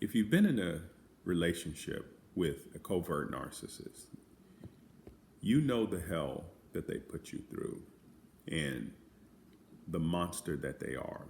If you've been in a relationship with a covert narcissist, you know the hell that they put you through and the monster that they are.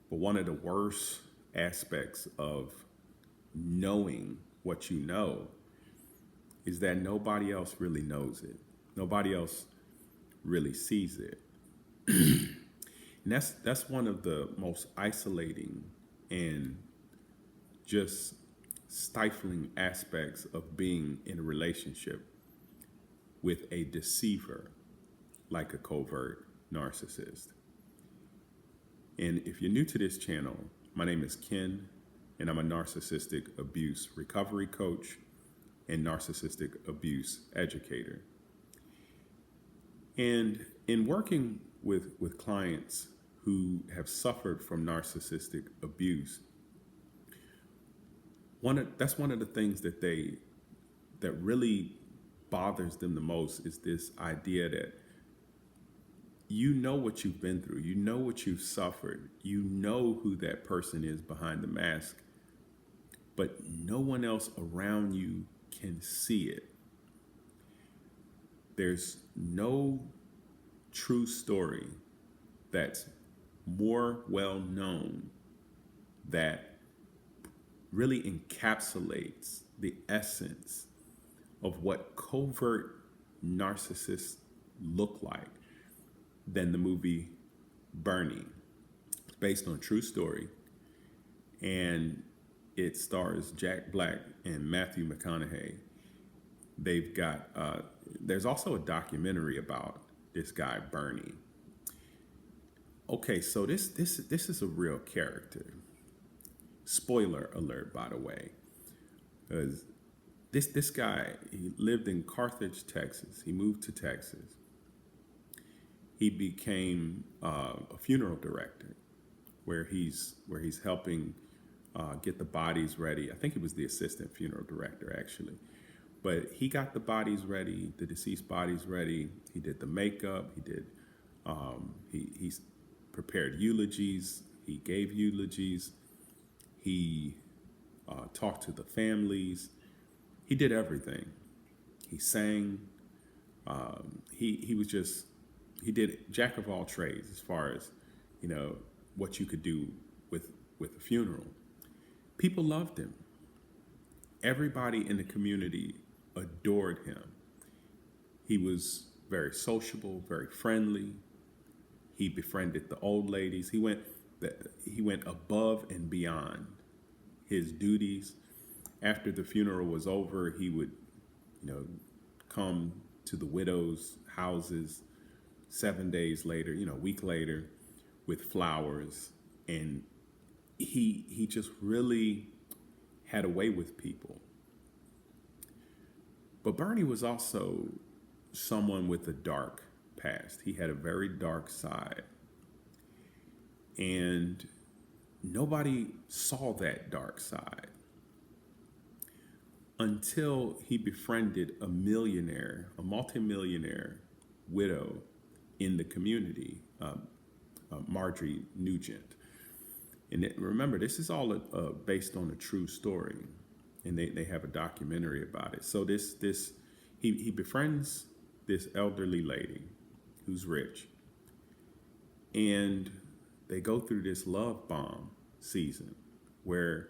But one of the worst aspects of knowing what you know is that nobody else really knows it. Nobody else really sees it. And that's one of the most isolating and just stifling aspects of being in a relationship with a deceiver like a covert narcissist. And if you're new to this channel, my name is Ken, and I'm a narcissistic abuse recovery coach and narcissistic abuse educator. And in working with clients who have suffered from narcissistic abuse, that's one of the things that really bothers them the most is this idea that you know what you've been through, you know what you've suffered, you know who that person is behind the mask, but no one else around you can see it. There's no true story that's more well known that really encapsulates the essence of what covert narcissists look like than the movie Bernie. It's based on a true story, and it stars Jack Black and Matthew McConaughey. They've got there's also a documentary about this guy Bernie. Okay, so this is a real character. Spoiler alert, by the way, because this guy, he lived in Carthage, Texas. He moved to Texas. He became a funeral director, where he's helping get the bodies ready. I think he was the assistant funeral director actually, but he got the bodies ready, the deceased bodies ready. He did the makeup. He did he prepared eulogies. He gave eulogies. He talked to the families. He did everything. He sang. He was just, he did jack of all trades as far as, what you could do with a funeral. People loved him. Everybody in the community adored him. He was very sociable, very friendly. He befriended the old ladies. He went above and beyond his duties. After the funeral was over, he would, come to the widows' houses 7 days later, a week later, with flowers. And he just really had a way with people. But Bernie was also someone with a dark past. He had a very dark side. And nobody saw that dark side until he befriended a millionaire, a multimillionaire widow in the community, Marjorie Nugent. And remember, this is all based on a true story, and they have a documentary about it. So he befriends this elderly lady who's rich, and they go through this love bomb season where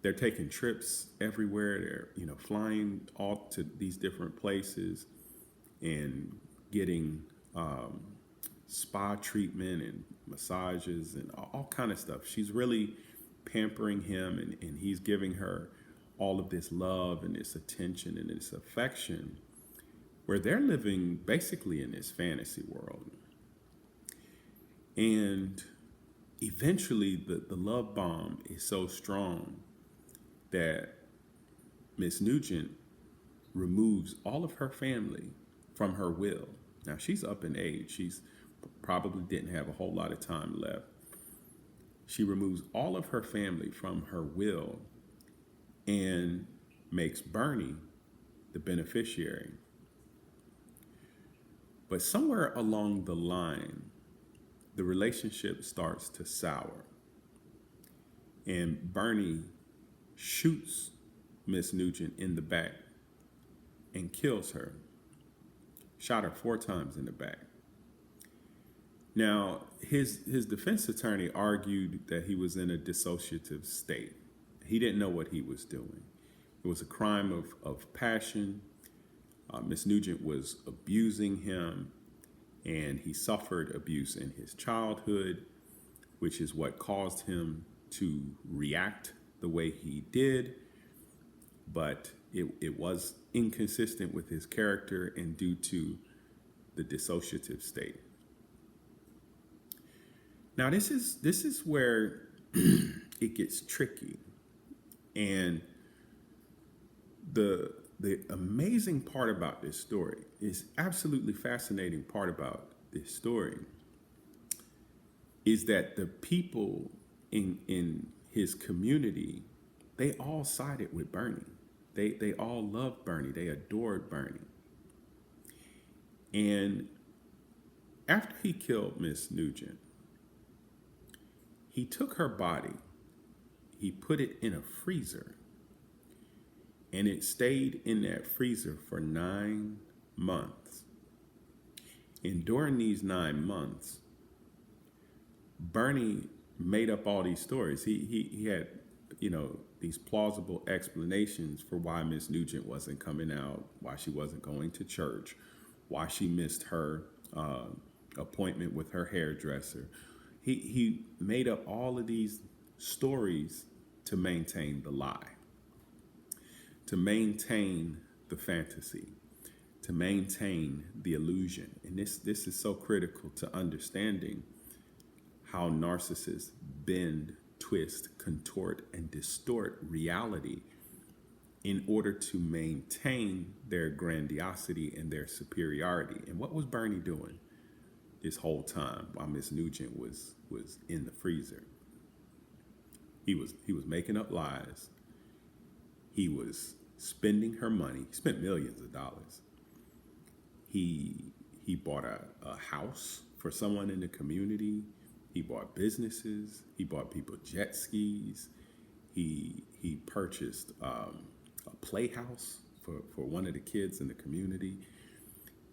they're taking trips everywhere. They're flying off to these different places and getting spa treatment and massages and all kind of stuff. She's really pampering him, and he's giving her all of this love and this attention and this affection, where they're living basically in this fantasy world. And eventually the love bomb is so strong that Miss Nugent removes all of her family from her will. Now, she's up in age. She's probably didn't have a whole lot of time left. She removes all of her family from her will and makes Bernie the beneficiary. But somewhere along the line, the relationship starts to sour. And Bernie shoots Miss Nugent in the back and kills her. Shot her 4 times in the back. Now, his defense attorney argued that he was in a dissociative state. He didn't know what he was doing. It was a crime of passion. Miss Nugent was abusing him, and he suffered abuse in his childhood, which is what caused him to react the way he did. But it was inconsistent with his character and due to the dissociative state. Now, this is where it gets tricky. And the amazing part about this story is absolutely fascinating part about this story is that the people in his community, they all sided with Bernie. They all loved Bernie. They adored Bernie. And after he killed Miss Nugent, he took her body, he put it in a freezer, and it stayed in that freezer for 9 months. And during these 9 months, Bernie made up all these stories. He had, these plausible explanations for why Miss Nugent wasn't coming out, why she wasn't going to church, why she missed her appointment with her hairdresser. He made up all of these stories to maintain the lie, to maintain the fantasy, to maintain the illusion. And this is so critical to understanding how narcissists bend, twist, contort, and distort reality in order to maintain their grandiosity and their superiority. And what was Bernie doing this whole time while Miss Nugent was in the freezer? He was making up lies. He was spending her money. He spent millions of dollars. He bought a house for someone in the community. He bought businesses. He bought people jet skis. He purchased a playhouse for one of the kids in the community.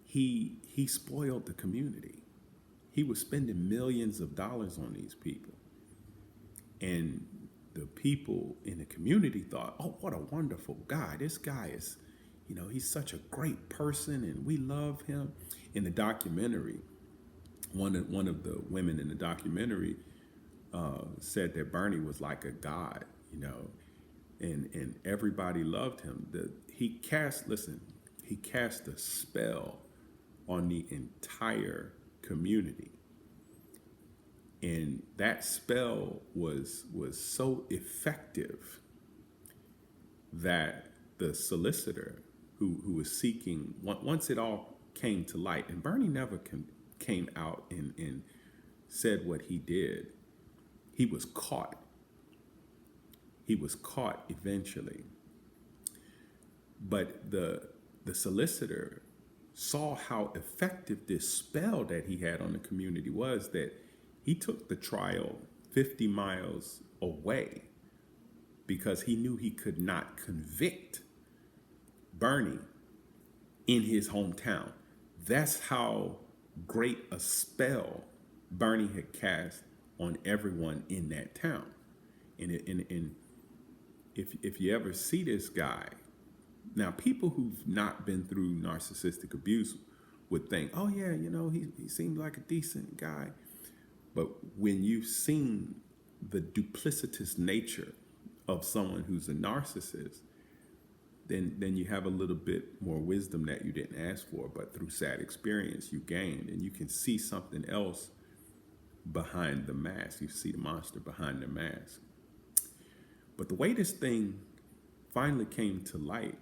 He spoiled the community. He was spending millions of dollars on these people. And the people in the community thought, oh, what a wonderful guy. This guy is, he's such a great person and we love him. In the documentary, one of the women in the documentary said that Bernie was like a god, and everybody loved him. He cast a spell on the entire community. And that spell was so effective that the solicitor who was seeking, once it all came to light, and Bernie never came out and said what he did, he was caught. He was caught eventually. But the solicitor saw how effective this spell that he had on the community was, that he took the trial 50 miles away because he knew he could not convict Bernie in his hometown. That's how great a spell Bernie had cast on everyone in that town. And if you ever see this guy, now people who've not been through narcissistic abuse would think, oh yeah, he seemed like a decent guy. But when you've seen the duplicitous nature of someone who's a narcissist, then you have a little bit more wisdom that you didn't ask for, but through sad experience you gained, and you can see something else behind the mask. You see the monster behind the mask. But the way this thing finally came to light,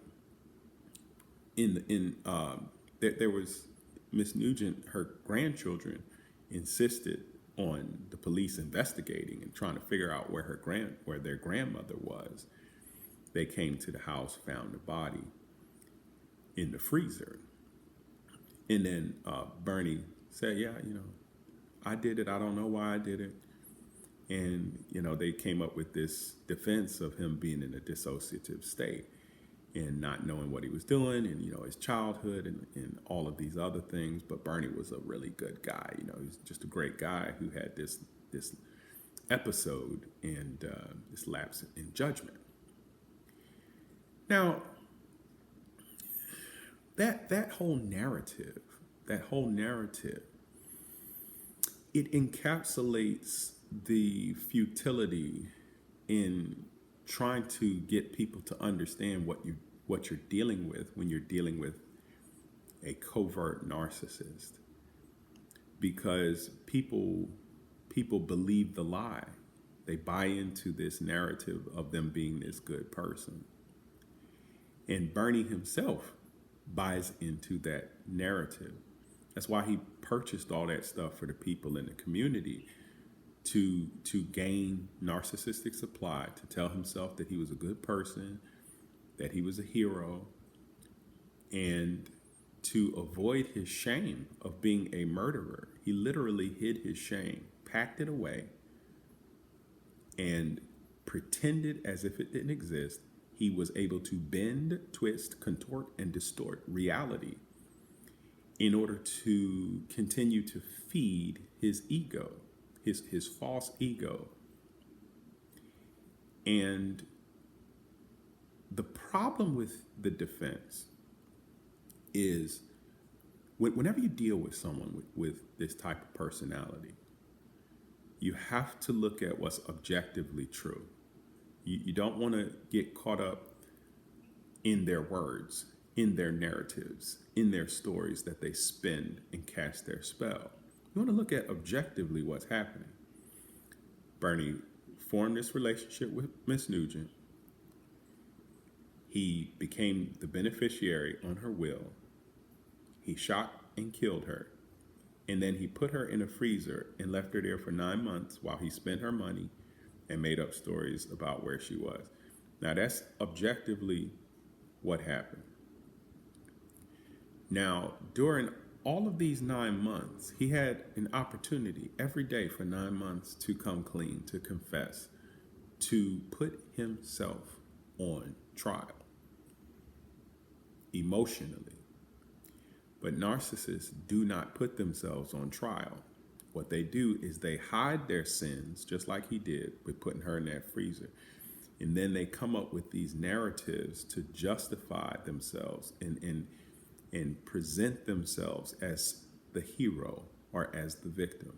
there was Miss Nugent, her grandchildren insisted on the police investigating and trying to figure out where their grandmother was. They came to the house, found the body in the freezer. And then Bernie said, yeah, I did it. I don't know why I did it. And, they came up with this defense of him being in a dissociative state and not knowing what he was doing and, his childhood and all of these other things. But Bernie was a really good guy. He's just a great guy who had this episode and this lapse in judgment. Now, that whole narrative, it encapsulates the futility in trying to get people to understand what you're dealing with when you're dealing with a covert narcissist, because people believe the lie. They buy into this narrative of them being this good person. And Bernie himself buys into that narrative. That's why he purchased all that stuff for the people in the community to gain narcissistic supply, to tell himself that he was a good person, that he was a hero, and to avoid his shame of being a murderer. He literally hid his shame, packed it away, and pretended as if it didn't exist. He was able to bend, twist, contort, and distort reality in order to continue to feed his ego, his false ego. And the problem with the defense is whenever you deal with someone with this type of personality, you have to look at what's objectively true. You don't want to get caught up in their words, in their narratives, in their stories that they spin and cast their spell. You want to look at objectively what's happening. Bernie formed this relationship with Miss Nugent. He became the beneficiary on her will. He shot and killed her. And then he put her in a freezer and left her there for 9 months while he spent her money and made up stories about where she was. Now, that's objectively what happened. Now, during all of these 9 months, he had an opportunity every day for 9 months to come clean, to confess, to put himself on trial emotionally. But narcissists do not put themselves on trial. What they do is they hide their sins, just like he did with putting her in that freezer. And then they come up with these narratives to justify themselves and present themselves as the hero or as the victim.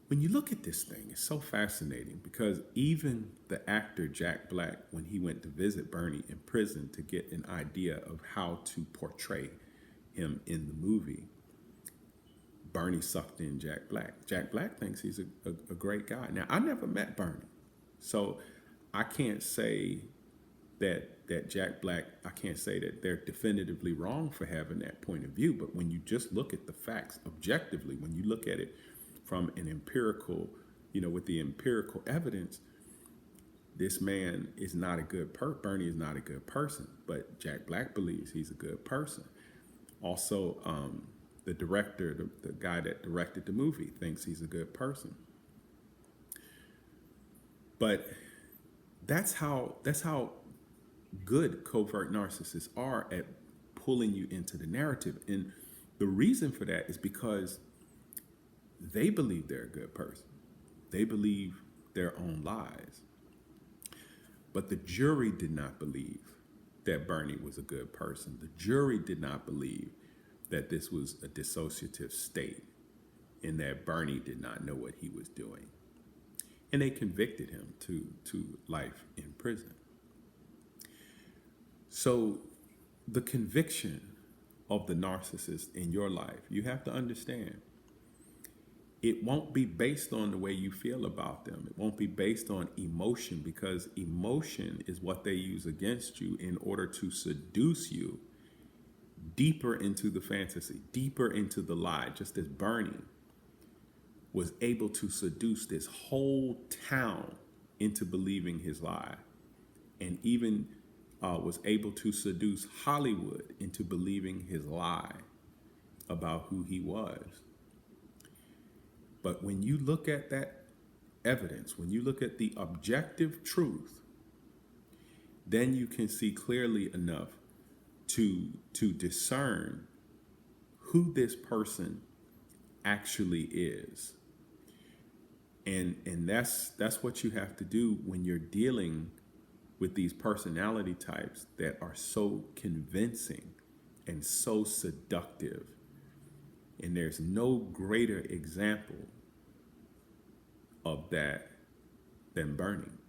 When you look at this thing, it's so fascinating because even the actor Jack Black, when he went to visit Bernie in prison to get an idea of how to portray him in the movie, Bernie sucked in Jack Black. Jack Black thinks he's a great guy. Now, I never met Bernie, so I can't say that Jack Black, I can't say that they're definitively wrong for having that point of view. But when you just look at the facts objectively, when you look at it from an empirical, with the empirical evidence, this man is not a good Bernie is not a good person, but Jack Black believes he's a good person. Also, the director, the guy that directed the movie, thinks he's a good person. But that's how good covert narcissists are at pulling you into the narrative. And the reason for that is because they believe they're a good person. They believe their own lies. But the jury did not believe that Bernie was a good person. The jury did not believe that this was a dissociative state and that Bernie did not know what he was doing. And they convicted him to life in prison. So the conviction of the narcissist in your life, you have to understand, it won't be based on the way you feel about them. It won't be based on emotion, because emotion is what they use against you in order to seduce you deeper into the fantasy, deeper into the lie, just as Bernie was able to seduce this whole town into believing his lie, and even was able to seduce Hollywood into believing his lie about who he was. But when you look at that evidence, when you look at the objective truth, then you can see clearly enough to discern who this person actually is. And that's what you have to do when you're dealing with these personality types that are so convincing and so seductive. And there's no greater example of that than Bernie.